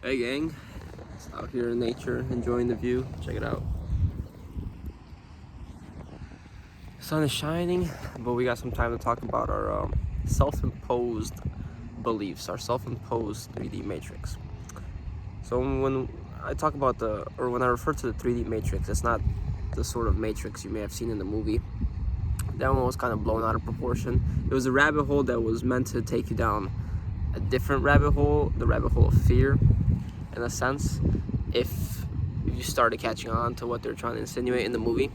Hey gang, it's out here in nature, enjoying the view. Check it out. The sun is shining, but we got some time to talk about our self-imposed beliefs, our self-imposed 3D matrix. So when I talk about when I refer to the 3D matrix, it's not the sort of matrix you may have seen in the movie. That one was kind of blown out of proportion. It was a rabbit hole that was meant to take you down a different rabbit hole, the rabbit hole of fear, in a sense, if you started catching on to what they're trying to insinuate in the movie.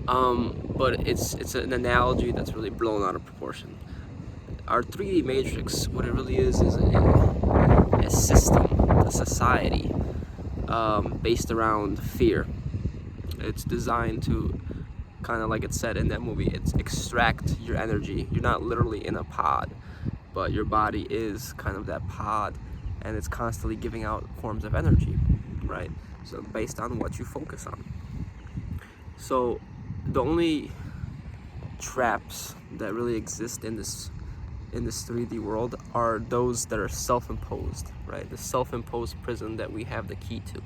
But it's an analogy that's really blown out of proportion. Our 3D matrix, what it really is a system, a society based around fear. It's designed to, kind of like it said in that movie, it's extract your energy. You're not literally in a pod, but your body is kind of that pod, and it's constantly giving out forms of energy, right? So based on what you focus on. So the only traps that really exist in this 3D world are those that are self-imposed, right? The self-imposed prison that we have the key to.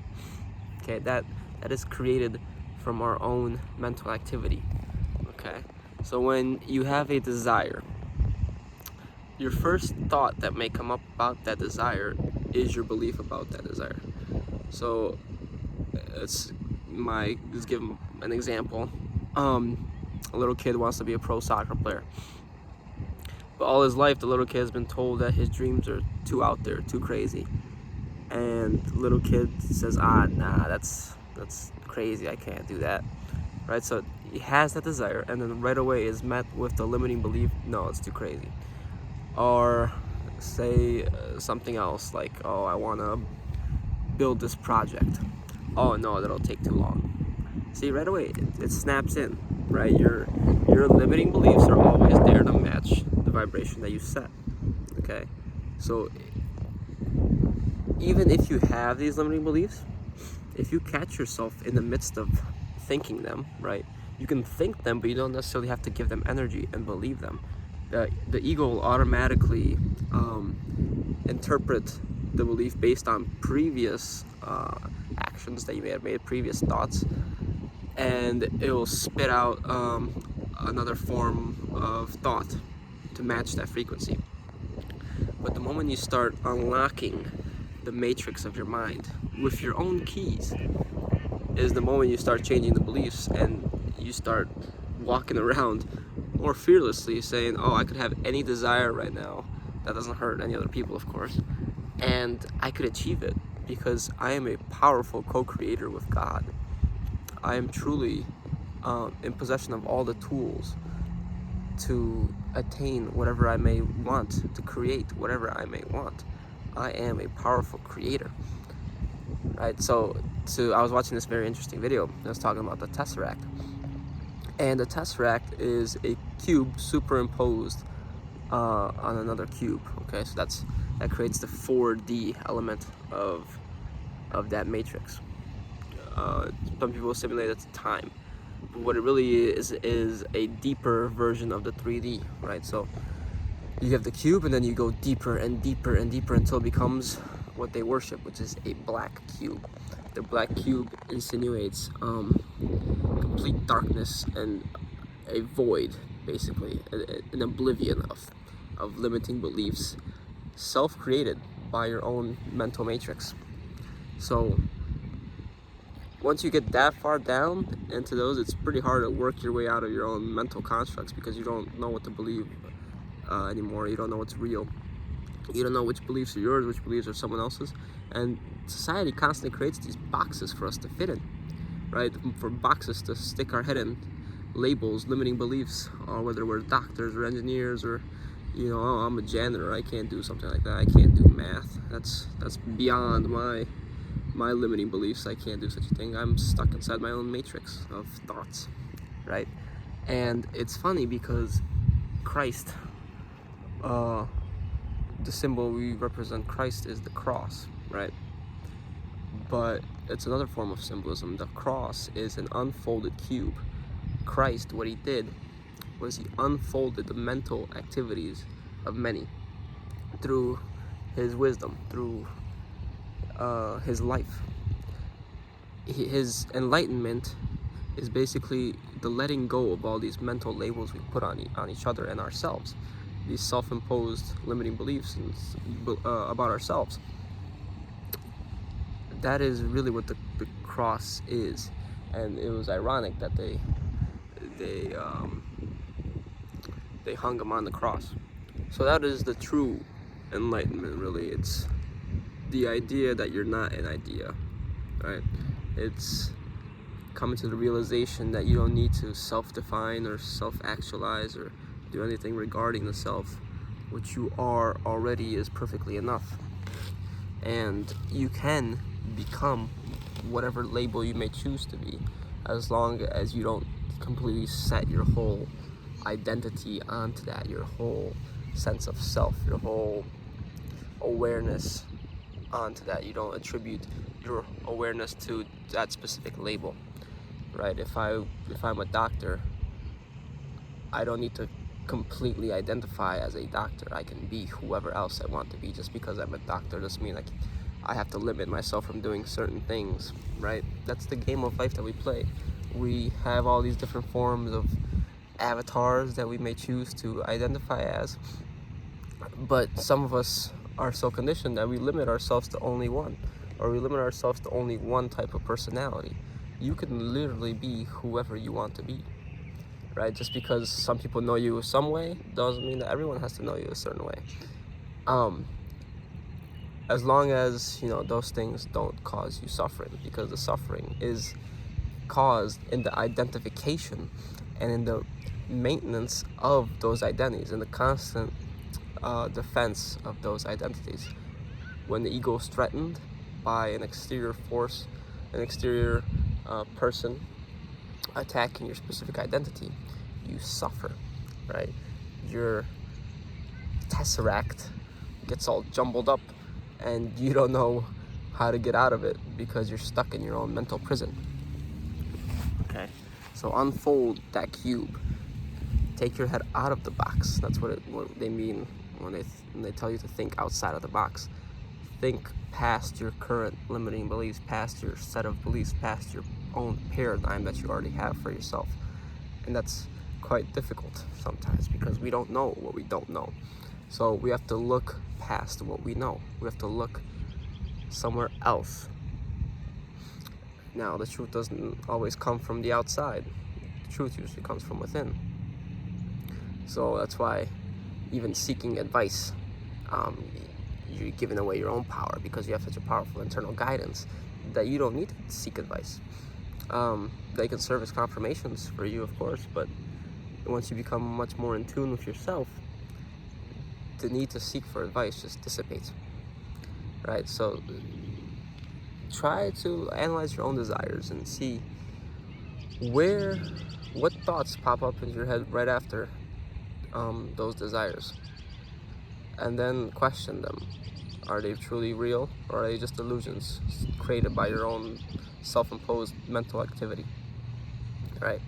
Okay, that is created from our own mental activity. Okay, so when you have a desire, your first thought that may come up about that desire is your belief about that desire. So let's give an example. A little kid wants to be a pro soccer player, but all his life the little kid has been told that his dreams are too out there, too crazy, and the little kid says, nah, that's crazy, I can't do that, right? So he has that desire, and then right away is met with the limiting belief, no, it's too crazy. Or say something else like, oh, I want to build this project. Oh no, that'll take too long. See, right away it snaps in, right? Your limiting beliefs are always there to match the vibration that you set. Okay, so even if you have these limiting beliefs, if you catch yourself in the midst of thinking them, right, you can think them, but you don't necessarily have to give them energy and believe them. The ego will automatically interpret the belief based on previous actions that you may have made, previous thoughts, and it will spit out another form of thought to match that frequency. But the moment you start unlocking the matrix of your mind with your own keys is the moment you start changing the beliefs, and you start walking around more fearlessly saying, oh, I could have any desire right now that doesn't hurt any other people, of course, and I could achieve it because I am a powerful co-creator with God. I am truly in possession of all the tools to attain whatever I may want, to create whatever I may want. I am a powerful creator, right? So I was watching this very interesting video. I was talking about the Tesseract, and the Tesseract is a cube superimposed on another cube. Okay, so that creates the 4D element of that matrix. Some people simulate it to time, but what it really is a deeper version of the 3D, right? So you have the cube, and then you go deeper and deeper and deeper until it becomes what they worship, which is a black cube. The black cube insinuates complete darkness and a void, basically, an oblivion of limiting beliefs, self-created by your own mental matrix. So once you get that far down into those, it's pretty hard to work your way out of your own mental constructs, because you don't know what to believe anymore. You don't know what's real. You don't know which beliefs are yours, which beliefs are someone else's. And society constantly creates these boxes for us to fit in, right? For boxes to stick our head in, labels, limiting beliefs, or whether we're doctors or engineers, or, you know, oh, I'm a janitor, I can't do something like that, I can't do math. That's beyond my limiting beliefs. I can't do such a thing. I'm stuck inside my own matrix of thoughts, right? And it's funny because Christ, the symbol we represent Christ is the cross, right? But it's another form of symbolism. The cross is an unfolded cube. Christ, what he did was he unfolded the mental activities of many through his wisdom, through his life. His enlightenment is basically the letting go of all these mental labels we put on each other and ourselves, these self-imposed limiting beliefs about ourselves. That is really what the cross is. And it was ironic that they hung him on the cross. So that is the true enlightenment, really. It's the idea that you're not an idea, right? It's coming to the realization that you don't need to self-define or self-actualize or do anything regarding the self. What you are already is perfectly enough. And you can become whatever label you may choose to be, as long as you don't completely set your whole identity onto that, your whole sense of self, your whole awareness onto that. You don't attribute your awareness to that specific label, right? If I'm a doctor, I don't need to completely identify as a doctor. I can be whoever else I want to be. Just because I'm a doctor doesn't mean I have to limit myself from doing certain things, right? That's the game of life that we play. We have all these different forms of avatars that we may choose to identify as, but some of us are so conditioned that we limit ourselves to only one, or we limit ourselves to only one type of personality. You can literally be whoever you want to be, right? Just because some people know you some way doesn't mean that everyone has to know you a certain way. As long as, those things don't cause you suffering, because the suffering is caused in the identification and in the maintenance of those identities, and the constant defense of those identities. When the ego is threatened by an exterior force, an exterior person attacking your specific identity, you suffer, right? Your tesseract gets all jumbled up and you don't know how to get out of it because you're stuck in your own mental prison. Okay, so unfold that cube. Take your head out of the box. That's what they mean when they tell you to think outside of the box. Think past your current limiting beliefs, past your set of beliefs, past your own paradigm that you already have for yourself. And that's quite difficult sometimes because we don't know what we don't know. So we have to look past what we know. We have to look somewhere else. Now, the truth doesn't always come from the outside. The truth usually comes from within. So that's why even seeking advice, you're giving away your own power, because you have such a powerful internal guidance that you don't need to seek advice. They can serve as confirmations for you, of course, but once you become much more in tune with yourself, the need to seek for advice just dissipates, right? So try to analyze your own desires and see what thoughts pop up in your head right after those desires, and then question them. Are they truly real, or are they just illusions created by your own self-imposed mental activity? All right.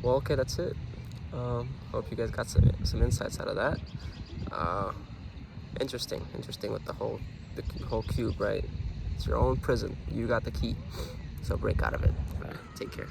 Well, okay, that's it. Hope you guys got some insights out of that. Interesting with the whole cube, right? It's your own prison. You got the key, so break out of it. All right, take care.